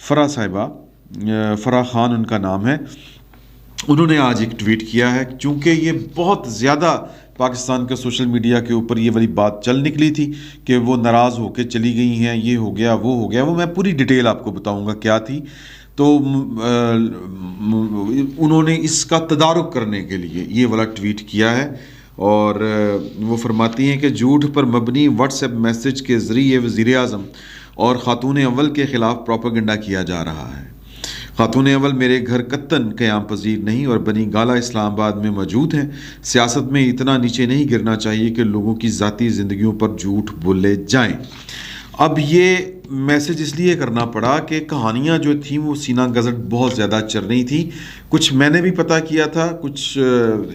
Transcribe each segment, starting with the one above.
فرح صاحبہ، فرح خان ان کا نام ہے، انہوں نے آج ایک ٹویٹ کیا ہے. چونکہ یہ بہت زیادہ پاکستان کے سوشل میڈیا کے اوپر یہ والی بات چل نکلی تھی کہ وہ ناراض ہو کے چلی گئی ہیں، یہ ہو گیا وہ ہو گیا، وہ میں پوری ڈیٹیل آپ کو بتاؤں گا کیا تھی. تو انہوں نے اس کا تدارک کرنے کے لیے یہ والا ٹویٹ کیا ہے، اور وہ فرماتی ہیں کہ جھوٹ پر مبنی واٹس ایپ میسج کے ذریعے وزیر اعظم اور خاتون اول کے خلاف پروپیگنڈا کیا جا رہا ہے. خاتون اول میرے گھر قطعاً قیام پذیر نہیں اور بنی گالہ اسلام آباد میں موجود ہیں. سیاست میں اتنا نیچے نہیں گرنا چاہیے کہ لوگوں کی ذاتی زندگیوں پر جھوٹ بولے جائیں. اب یہ میسج اس لیے کرنا پڑا کہ کہانیاں جو تھیں وہ سینہ گزٹ بہت زیادہ چل رہی تھی. کچھ میں نے بھی پتہ کیا تھا، کچھ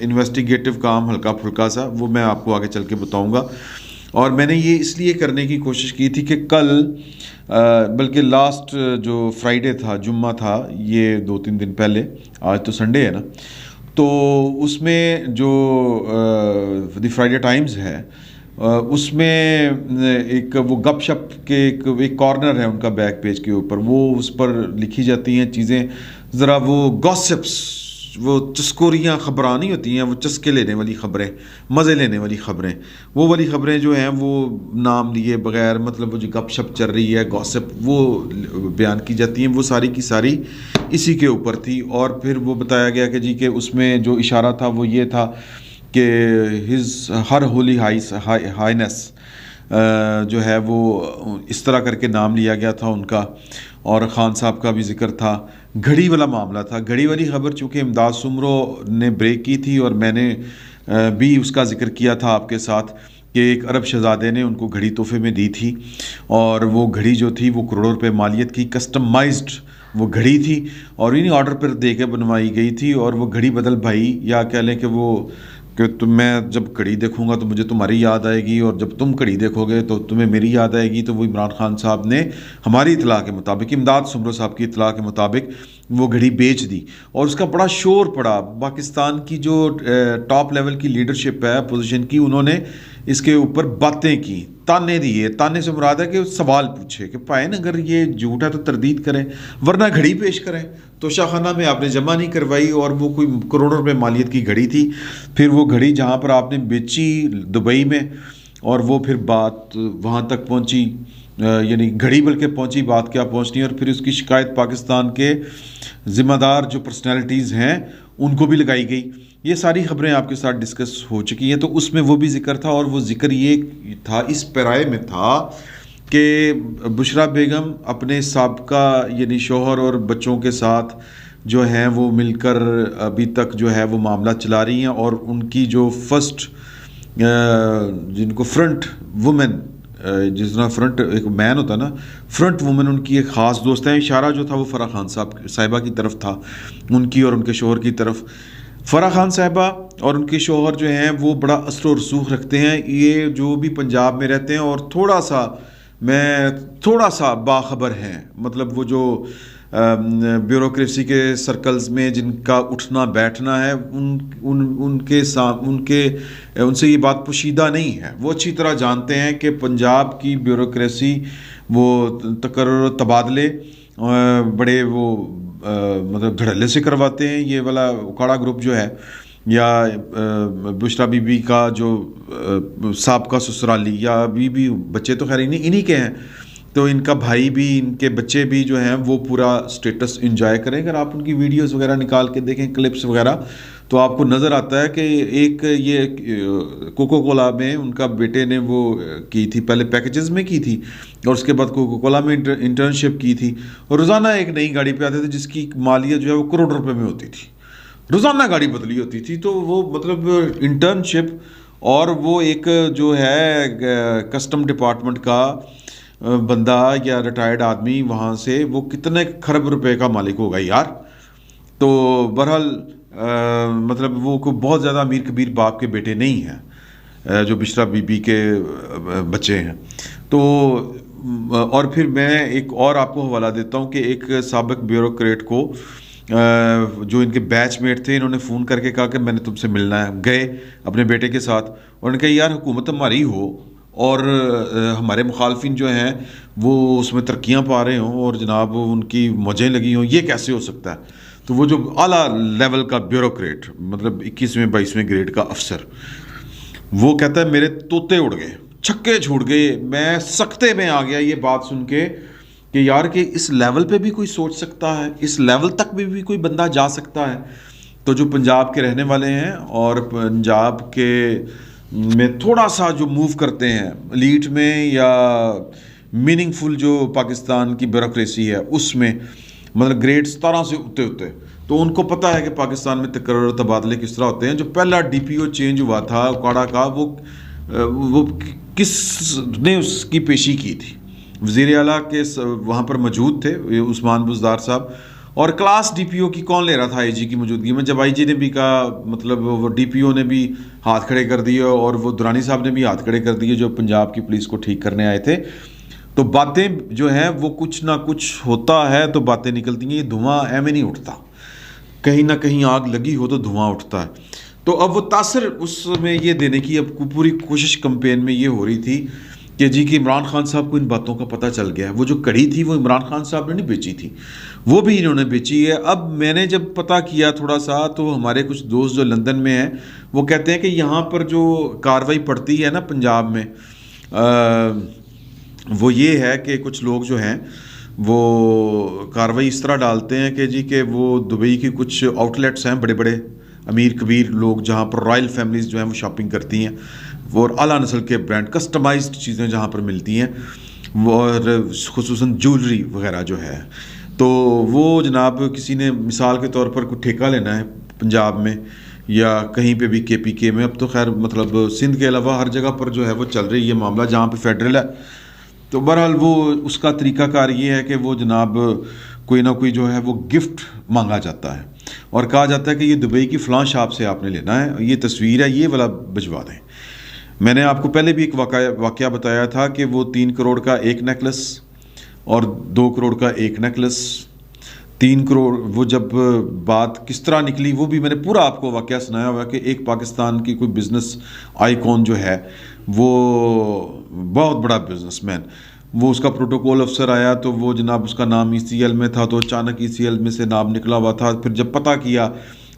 انویسٹیگیٹو کام ہلکا پھلکا سا، وہ میں آپ کو آگے چل کے بتاؤں گا. اور میں نے یہ اس لیے کرنے کی کوشش کی تھی کہ کل بلکہ لاسٹ جو فرائیڈے تھا، جمعہ تھا، یہ 2-3 دن پہلے، آج تو سنڈے ہے نا، تو اس میں جو دی فرائیڈے ٹائمز ہے اس میں ایک وہ گپ شپ کے ایک کارنر ہے ان کا بیک پیج کے اوپر، وہ اس پر لکھی جاتی ہیں چیزیں ذرا وہ گاسپس، وہ چسکوریاں خبراں نہیں ہوتی ہیں، وہ چسکے لینے والی خبریں، مزے لینے والی خبریں، وہ والی خبریں جو ہیں وہ نام لیے بغیر، مطلب وہ جو گپ شپ چل رہی ہے، گاسپ وہ بیان کی جاتی ہیں، وہ ساری کی ساری اسی کے اوپر تھی. اور پھر وہ بتایا گیا کہ جی کہ اس میں جو اشارہ تھا وہ یہ تھا کہ ہر ہولی ہائنس جو ہے وہ اس طرح کر کے نام لیا گیا تھا ان کا، اور خان صاحب کا بھی ذکر تھا. گھڑی والا معاملہ تھا، گھڑی والی خبر چونکہ امداد سمرو نے بریک کی تھی اور میں نے بھی اس کا ذکر کیا تھا آپ کے ساتھ کہ ایک عرب شہزادے نے ان کو گھڑی تحفے میں دی تھی، اور وہ گھڑی جو تھی وہ کروڑوں روپے مالیت کی کسٹمائزڈ وہ گھڑی تھی اور انہیں آرڈر پر دے کے بنوائی گئی تھی. اور وہ گھڑی بدل بھائی، یا کہہ لیں کہ وہ کہ میں جب گھڑی دیکھوں گا تو مجھے تمہاری یاد آئے گی، اور جب تم گھڑی دیکھو گے تو تمہیں میری یاد آئے گی. تو وہ عمران خان صاحب نے ہماری اطلاع کے مطابق، امداد سمرو صاحب کی اطلاع کے مطابق وہ گھڑی بیچ دی، اور اس کا بڑا شور پڑا. پاکستان کی جو ٹاپ لیول کی لیڈرشپ ہے اپوزیشن کی، انہوں نے اس کے اوپر باتیں کی، تانے دیے. تانے سے مراد ہے کہ سوال پوچھے کہ پائن اگر یہ جھوٹ ہے تو تردید کریں، ورنہ گھڑی پیش کریں. تو شاہخانہ میں آپ نے جمع نہیں کروائی، اور وہ کوئی کروڑوں روپے مالیت کی گھڑی تھی. پھر وہ گھڑی جہاں پر آپ نے بیچی دبئی میں، اور وہ پھر بات وہاں تک پہنچی، یعنی گھڑی بلکہ پہنچی، بات کیا پہنچنی، اور پھر اس کی شکایت پاکستان کے ذمہ دار جو پرسنالٹیز ہیں ان کو بھی لگائی گئی. یہ ساری خبریں آپ کے ساتھ ڈسکس ہو چکی ہیں. تو اس میں وہ بھی ذکر تھا، اور وہ ذکر یہ تھا، اس پیرائے میں تھا کہ بشریٰ بیگم اپنے سابقہ یعنی شوہر اور بچوں کے ساتھ جو ہیں وہ مل کر ابھی تک جو ہے وہ معاملہ چلا رہی ہیں. اور ان کی جو فرسٹ جن کو فرنٹ وومن، جس طرح فرنٹ ایک مین ہوتا ہے نا، فرنٹ وومن ان کی ایک خاص دوست ہے. اشارہ جو تھا وہ فرح خان صاحبہ کی طرف تھا، ان کی اور ان کے شوہر کی طرف. فرح خان صاحبہ اور ان کے شوہر جو ہیں وہ بڑا اثر و رسوخ رکھتے ہیں. یہ جو بھی پنجاب میں رہتے ہیں اور تھوڑا سا باخبر ہیں، مطلب وہ جو بیوروکریسی کے سرکلز میں جن کا اٹھنا بیٹھنا ہے، ان سے یہ بات پوشیدہ نہیں ہے. وہ اچھی طرح جانتے ہیں کہ پنجاب کی بیوروکریسی وہ تقرر و تبادلے بڑے وہ مطلب دھڑلے سے کرواتے ہیں. یہ والا اکاڑا گروپ جو ہے، یا بشریٰ بی بی کا جو سابقہ سسرالی، یا ابھی بھی بچے تو خیر انہی کے ہیں، تو ان کا بھائی بھی، ان کے بچے بھی جو ہیں وہ پورا سٹیٹس انجوائے کریں. اگر آپ ان کی ویڈیوز وغیرہ نکال کے دیکھیں، کلپس وغیرہ، تو آپ کو نظر آتا ہے کہ ایک یہ کوکو کولا میں ان کا بیٹے نے وہ کی تھی، پہلے پیکیجز میں کی تھی، اور اس کے بعد کوکو کولا میں انٹرنشپ کی تھی، اور روزانہ ایک نئی گاڑی پہ آتے تھے جس کی مالیت جو ہے وہ کروڑ روپے میں ہوتی تھی. روزانہ گاڑی بدلی ہوتی تھی. تو وہ مطلب انٹرنشپ، اور وہ ایک جو ہے کسٹم ڈپارٹمنٹ کا بندہ یا ریٹائرڈ آدمی وہاں سے، وہ کتنے خرب روپے کا مالک ہوگا یار. تو بہرحال مطلب وہ کوئی بہت زیادہ امیر کبیر باپ کے بیٹے نہیں ہیں جو بشریٰ بی بی کے بچے ہیں. تو اور پھر میں ایک اور آپ کو حوالہ دیتا ہوں کہ ایک سابق بیوروکریٹ کو جو ان کے بیچ میٹ تھے، انہوں نے فون کر کے کہا کہ میں نے تم سے ملنا ہے. گئے اپنے بیٹے کے ساتھ، اور انہوں نے کہا یار حکومت ہماری ہو اور ہمارے مخالفین جو ہیں وہ اس میں ترقیاں پا رہے ہوں اور جناب ان کی موجیں لگی ہوں، یہ کیسے ہو سکتا ہے؟ تو وہ جو اعلیٰ لیول کا بیوروکریٹ، مطلب 21ویں 22ویں گریڈ کا افسر، وہ کہتا ہے میرے طوطے اڑ گئے، چھکے چھوٹ گئے، میں سکتے میں آ گیا یہ بات سن کے کہ یار کہ اس لیول پہ بھی کوئی سوچ سکتا ہے، اس لیول تک بھی کوئی بندہ جا سکتا ہے۔ تو جو پنجاب کے رہنے والے ہیں اور پنجاب کے میں تھوڑا سا جو موو کرتے ہیں ایلیٹ میں یا میننگ فل جو پاکستان کی بیوروکریسی ہے اس میں، مطلب گریڈ 17 سے ہوتے تو ان کو پتہ ہے کہ پاکستان میں تقرر و تبادلے کس طرح ہوتے ہیں۔ جو پہلا ڈی پی او چینج ہوا تھا اکاڑا کا، وہ کس نے اس کی پیشی کی تھی؟ وزیر اعلیٰ کے وہاں پر موجود تھے عثمان بزدار صاحب، اور کلاس ڈی پی او کی کون لے رہا تھا آئی جی کی موجودگی میں؟ جب آئی جی نے بھی کہا، مطلب وہ ڈی پی او نے بھی ہاتھ کھڑے کر دیے اور وہ درانی صاحب نے بھی ہاتھ کھڑے کر دیے جو پنجاب کی پولیس کو ٹھیک کرنے آئے تھے۔ تو باتیں جو ہیں وہ کچھ نہ کچھ ہوتا ہے تو باتیں نکلتی ہیں، یہ دھواں ایویں نہیں اٹھتا، کہیں نہ کہیں آگ لگی ہو تو دھواں اٹھتا ہے۔ تو اب وہ تاثر اس میں یہ دینے کی اب پوری کوشش کمپین میں یہ ہو رہی تھی کہ جی کہ عمران خان صاحب کو ان باتوں کا پتہ چل گیا ہے۔ وہ جو کڑی تھی وہ عمران خان صاحب نے نہیں بیچی تھی، وہ بھی انہوں نے بیچی ہے۔ اب میں نے جب پتہ کیا تھوڑا سا تو ہمارے کچھ دوست جو لندن میں ہیں وہ کہتے ہیں کہ یہاں پر جو کاروائی پڑتی ہے نا پنجاب میں، وہ یہ ہے کہ کچھ لوگ جو ہیں وہ کاروائی اس طرح ڈالتے ہیں کہ جی کہ وہ دبئی کی کچھ آؤٹ لیٹس ہیں بڑے بڑے امیر کبیر لوگ جہاں پر رائل فیملیز جو ہیں وہ شاپنگ کرتی ہیں، وہ اعلیٰ نسل کے برانڈ کسٹمائزڈ چیزیں جہاں پر ملتی ہیں، اور خصوصاً جولری وغیرہ جو ہے، تو وہ جناب کسی نے مثال کے طور پر کوئی ٹھیکہ لینا ہے پنجاب میں یا کہیں پہ بھی کے پی کے میں، اب تو خیر مطلب سندھ کے علاوہ ہر جگہ پر جو ہے وہ چل رہی ہے معاملہ جہاں پہ فیڈرل ہے، تو بہرحال وہ اس کا طریقہ کار یہ ہے کہ وہ جناب کوئی نہ کوئی جو ہے وہ گفٹ مانگا جاتا ہے اور کہا جاتا ہے کہ یہ دبئی کی فلاں شاپ سے آپ نے لینا ہے، یہ تصویر ہے، یہ والا بھجوا دیں۔ میں نے آپ کو پہلے بھی ایک واقعہ بتایا تھا کہ وہ 3 کروڑ کا ایک نیکلس اور 2 کروڑ کا ایک نیکلس، 3 کروڑ، وہ جب بات کس طرح نکلی وہ بھی میں نے پورا آپ کو واقعہ سنایا ہوا کہ ایک پاکستان کی کوئی بزنس آئیکن جو ہے وہ بہت بڑا بزنس مین، وہ اس کا پروٹوکول افسر آیا تو وہ جناب اس کا نام ای سی ایل میں تھا، تو اچانک ای سی ایل میں سے نام نکلا ہوا تھا۔ پھر جب پتہ کیا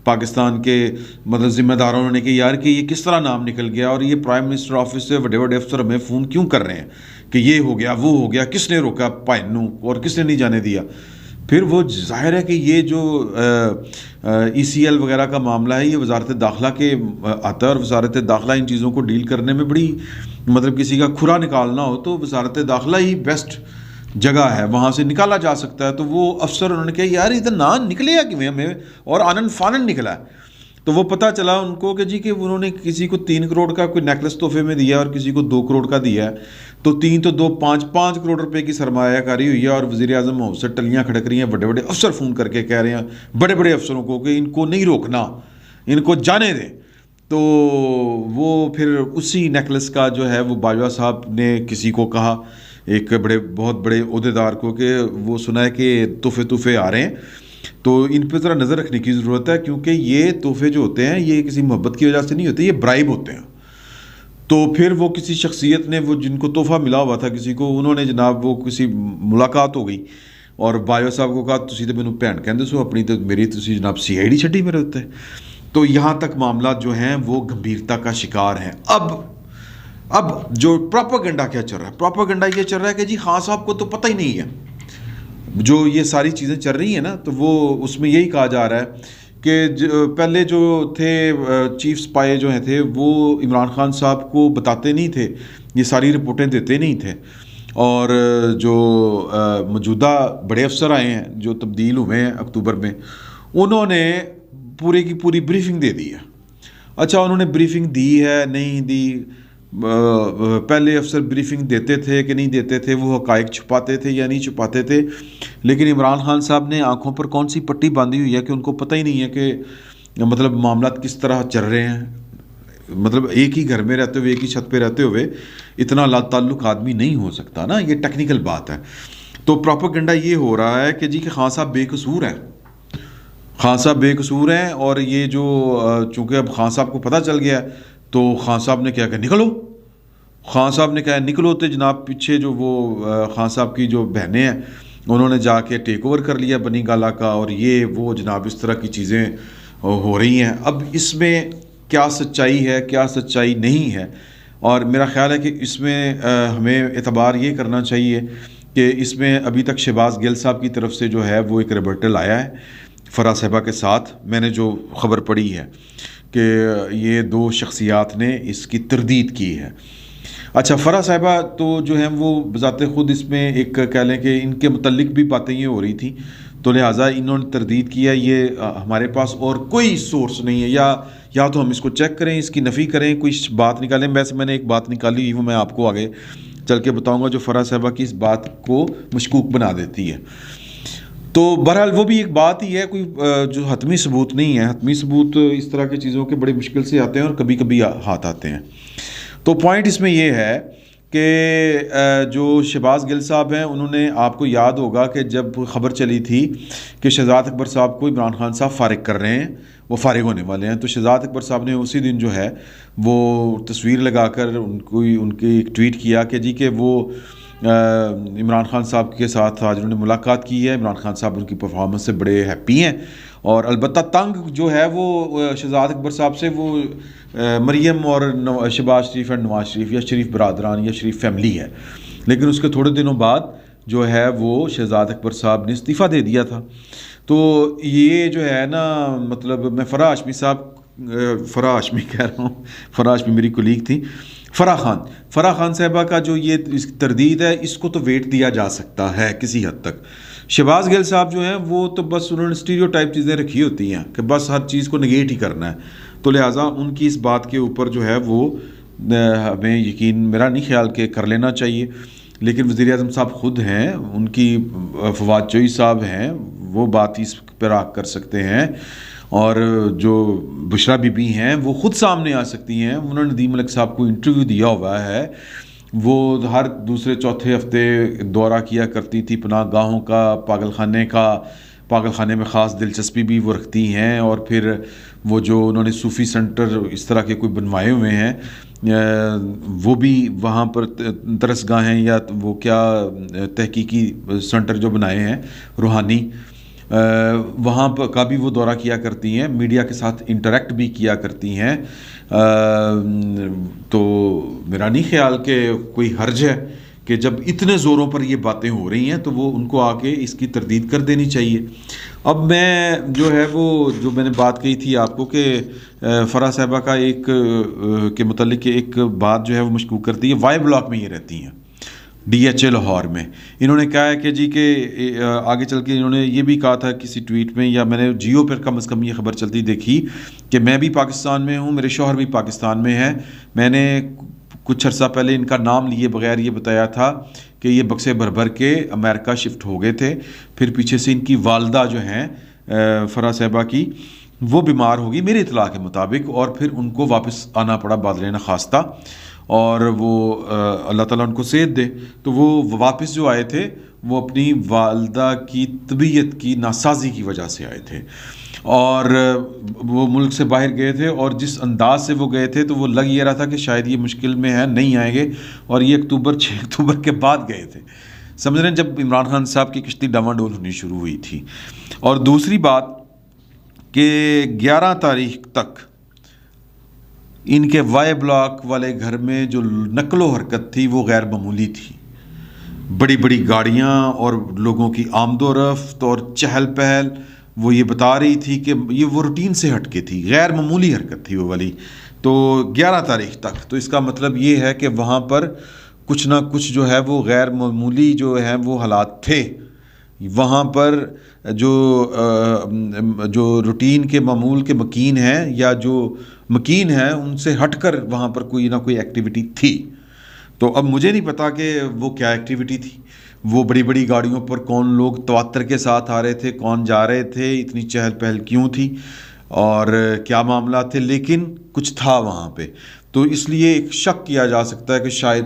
پاکستان کے مطلب ذمہ داروں نے کہ یار کہ یہ کس طرح نام نکل گیا، اور یہ پرائم منسٹر آفس سے بڑے بڑے افسر ہمیں فون کیوں کر رہے ہیں کہ یہ ہو گیا وہ ہو گیا، کس نے روکا پائنو اور کس نے نہیں جانے دیا؟ پھر وہ ظاہر ہے کہ یہ جو ای سی ایل وغیرہ کا معاملہ ہے یہ وزارت داخلہ کے آتا ہے، اور وزارت داخلہ ان چیزوں کو ڈیل کرنے میں بڑی مطلب کسی کا کھرا نکالنا ہو تو وزارت داخلہ ہی بیسٹ جگہ ہے، وہاں سے نکالا جا سکتا ہے۔ تو وہ افسر انہوں نے کہا یار ادھر نام نکلے یا کہ ہمیں، اور آنن فانن نکلا ہے۔ تو وہ پتہ چلا ان کو کہ جی کہ انہوں نے کسی کو 3 کروڑ کا کوئی نیکلس تحفے میں دیا اور کسی کو 2 کروڑ کا دیا ہے، تو 3 تو 2 5 کروڑ روپے کی سرمایہ کاری ہوئی ہے، اور وزیر اعظم ہاؤس سے ٹلیاں کھڑک رہی ہیں، بڑے بڑے افسر فون کر کے کہہ رہے ہیں بڑے بڑے افسروں کو کہ ان کو نہیں روکنا، ان کو جانے دیں۔ تو وہ پھر اسی نیکلس کا جو ہے وہ باجوہ صاحب نے کسی کو کہا، ایک بہت بڑے عہدیدار کو، کہ وہ سنا ہے کہ تحفے آ رہے ہیں تو ان پہ ذرا نظر رکھنے کی ضرورت ہے، کیونکہ یہ تحفے جو ہوتے ہیں یہ کسی محبت کی وجہ سے نہیں ہوتے، یہ برائب ہوتے ہیں۔ تو پھر وہ کسی شخصیت نے، وہ جن کو تحفہ ملا ہوا تھا کسی کو، انہوں نے جناب وہ کسی ملاقات ہو گئی اور باجوہ صاحب کو کہا تسی تو مینوں بھین کہندے سو اپنی، تو میری تسی جناب سی آئی ڈی چھڈی میرے اتنے۔ تو یہاں تک معاملات جو ہیں وہ گمبھیرتا کا شکار ہیں۔ اب جو پروپیگنڈا کیا چل رہا ہے، پروپیگنڈا یہ چل رہا ہے کہ جی خان صاحب کو تو پتہ ہی نہیں ہے، جو یہ ساری چیزیں چل رہی ہیں نا، تو وہ اس میں یہی کہا جا رہا ہے کہ پہلے جو تھے چیف سپائی جو ہیں تھے وہ عمران خان صاحب کو بتاتے نہیں تھے، یہ ساری رپورٹیں دیتے نہیں تھے، اور جو موجودہ بڑے افسر آئے ہیں جو تبدیل ہوئے ہیں اکتوبر میں، انہوں نے پوری کی پوری بریفنگ دے دی ہے۔ اچھا انہوں نے بریفنگ دی ہے نہیں دی، پہلے افسر بریفنگ دیتے تھے کہ نہیں دیتے تھے، وہ حقائق چھپاتے تھے یا نہیں چھپاتے تھے، لیکن عمران خان صاحب نے آنکھوں پر کون سی پٹی باندھی ہوئی ہے کہ ان کو پتہ ہی نہیں ہے کہ مطلب معاملات کس طرح چل رہے ہیں۔ مطلب ایک ہی گھر میں رہتے ہوئے، ایک ہی چھت پہ رہتے ہوئے اتنا لا تعلق آدمی نہیں ہو سکتا نا، یہ ٹیکنیکل بات ہے۔ تو پروپیگنڈا یہ ہو رہا ہے کہ جی کہ خان صاحب بے قصور ہیں، خان صاحب بے قصور ہیں، اور یہ جو چونکہ اب خان صاحب کو پتہ چل گیا ہے تو خان صاحب نے کیا کہ نکلو، خان صاحب نے کہا نکلو، تو جناب پیچھے جو وہ خان صاحب کی جو بہنیں ہیں انہوں نے جا کے ٹیک اوور کر لیا بنی گالہ کا، اور یہ وہ جناب اس طرح کی چیزیں ہو رہی ہیں۔ اب اس میں کیا سچائی ہے، کیا سچائی نہیں ہے، اور میرا خیال ہے کہ اس میں ہمیں اعتبار یہ کرنا چاہیے کہ اس میں ابھی تک شہباز گل صاحب کی طرف سے جو ہے وہ ایک ریبرٹل آیا ہے فرح صاحبہ کے ساتھ۔ میں نے جو خبر پڑھی ہے کہ یہ دو شخصیات نے اس کی تردید کی ہے۔ اچھا، فرح صاحبہ تو جو ہیں وہ بذات خود اس میں ایک کہہ لیں کہ ان کے متعلق بھی باتیں یہ ہو رہی تھیں، تو لہٰذا انہوں نے تردید کیا یہ ہمارے پاس اور کوئی سورس نہیں ہے، یا تو ہم اس کو چیک کریں، اس کی نفی کریں، کوئی بات نکالیں۔ ویسے میں نے ایک بات نکالی وہ میں آپ کو آگے چل کے بتاؤں گا جو فرح صاحبہ کی اس بات کو مشکوک بنا دیتی ہے۔ تو بہرحال وہ بھی ایک بات ہی ہے، کوئی جو حتمی ثبوت نہیں ہے۔ حتمی ثبوت اس طرح کی چیزوں کے بڑی مشکل سے آتے ہیں اور کبھی کبھی ہاتھ آتے ہیں۔ تو پوائنٹ اس میں یہ ہے کہ جو شہباز گل صاحب ہیں انہوں نے، آپ کو یاد ہوگا کہ جب خبر چلی تھی کہ شہزاد اکبر صاحب کو عمران خان صاحب فارغ کر رہے ہیں، وہ فارغ ہونے والے ہیں، تو شہزاد اکبر صاحب نے اسی دن جو ہے وہ تصویر لگا کر ان کی ایک ٹویٹ کیا کہ جی کہ وہ عمران خان صاحب کے ساتھ آج انہوں نے ملاقات کی ہے، عمران خان صاحب ان کی پرفارمنس سے بڑے ہیپی ہیں، اور البتہ تنگ جو ہے وہ شہزاد اکبر صاحب سے وہ مریم اور شہباز شریف اینڈ نواز شریف یا شریف برادران یا شریف فیملی ہے۔ لیکن اس کے تھوڑے دنوں بعد جو ہے وہ شہزاد اکبر صاحب نے استعفیٰ دے دیا تھا۔ تو یہ جو ہے نا، مطلب میں فرح ہاشمی کہہ رہا ہوں، فرح ہاشمی میری کولیگ تھی، فرح خان صاحبہ کا جو یہ تردید ہے اس کو تو ویٹ دیا جا سکتا ہے کسی حد تک۔ شہباز گل صاحب جو ہیں وہ تو بس انہوں نے اسٹیریو ٹائپ چیزیں رکھی ہوتی ہیں کہ بس ہر چیز کو نگیٹ ہی کرنا ہے، تو لہٰذا ان کی اس بات کے اوپر جو ہے وہ ہمیں یقین میرا نہیں خیال کہ کر لینا چاہیے۔ لیکن وزیر اعظم صاحب خود ہیں، ان کی فواد چوہی صاحب ہیں، وہ بات اس پر آ کر سکتے ہیں، اور جو بشرا بی بی ہیں وہ خود سامنے آ سکتی ہیں۔ انہوں نے ندیم ملک صاحب کو انٹرویو دیا ہوا ہے، وہ ہر دوسرے چوتھے ہفتے دورہ کیا کرتی تھی پناہ گاہوں کا، پاگل خانے میں خاص دلچسپی بھی وہ رکھتی ہیں، اور پھر وہ جو انہوں نے صوفی سینٹر اس طرح کے کوئی بنوائے ہوئے ہیں وہ بھی وہاں پر درس گاہیں یا وہ کیا تحقیقی سینٹر جو بنائے ہیں روحانی، وہاں پر کا بھی وہ دورہ کیا کرتی ہیں، میڈیا کے ساتھ انٹریکٹ بھی کیا کرتی ہیں۔ تو میرا نہیں خیال کہ کوئی حرج ہے کہ جب اتنے زوروں پر یہ باتیں ہو رہی ہیں تو وہ ان کو آ کے اس کی تردید کر دینی چاہیے۔ اب میں جو ہے وہ جو میں نے بات کہی تھی آپ کو کہ فرح صاحبہ کا ایک کے متعلق ایک بات جو ہے وہ مشکوک کرتی ہے، وائی بلاک میں یہ رہتی ہیں، ڈی ایچ اے لاہور میں۔ انہوں نے کہا ہے کہ جی کہ آگے چل کے انہوں نے یہ بھی کہا تھا کسی ٹویٹ میں، یا میں نے جیو پر کم از کم یہ خبر چلتی دیکھی کہ میں بھی پاکستان میں ہوں، میرے شوہر بھی پاکستان میں ہیں، میں نے کچھ عرصہ پہلے ان کا نام لیے بغیر یہ بتایا تھا کہ یہ بکسے بھر بھر کے امریکہ شفٹ ہو گئے تھے، پھر پیچھے سے ان کی والدہ جو ہیں فرح صاحبہ کی وہ بیمار ہوگی میری اطلاع کے مطابق، اور پھر ان کو واپس آنا پڑا بادلِ نخواستہ، اور وہ اللہ تعالیٰ ان کو صحت دے۔ تو وہ واپس جو آئے تھے وہ اپنی والدہ کی طبیعت کی ناسازی کی وجہ سے آئے تھے، اور وہ ملک سے باہر گئے تھے، اور جس انداز سے وہ گئے تھے تو وہ لگ یہ رہا تھا کہ شاید یہ مشکل میں ہے، نہیں آئیں گے، اور یہ 6 اکتوبر کے بعد گئے تھے، سمجھ رہے ہیں، جب عمران خان صاحب کی کشتی ڈاواں ڈول ہونی شروع ہوئی تھی۔ اور دوسری بات کہ 11 تاریخ تک ان کے وائی بلاک والے گھر میں جو نقل و حرکت تھی وہ غیر معمولی تھی، بڑی بڑی گاڑیاں اور لوگوں کی آمد و رفت اور چہل پہل، وہ یہ بتا رہی تھی کہ یہ وہ روٹین سے ہٹ کے تھی، غیر معمولی حرکت تھی وہ والی۔ تو 11 تاریخ تک، تو اس کا مطلب یہ ہے کہ وہاں پر کچھ نہ کچھ جو ہے وہ غیر معمولی جو ہے وہ حالات تھے وہاں پر، جو روٹین کے معمول کے مکین ہیں یا جو مکین ہیں ان سے ہٹ کر وہاں پر کوئی نہ کوئی ایکٹیویٹی تھی۔ تو اب مجھے نہیں پتا کہ وہ کیا ایکٹیویٹی تھی، وہ بڑی بڑی گاڑیوں پر کون لوگ تواتر کے ساتھ آ رہے تھے، کون جا رہے تھے، اتنی چہل پہل کیوں تھی اور کیا معاملات تھے، لیکن کچھ تھا وہاں پہ۔ تو اس لیے ایک شک کیا جا سکتا ہے کہ شاید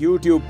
YouTube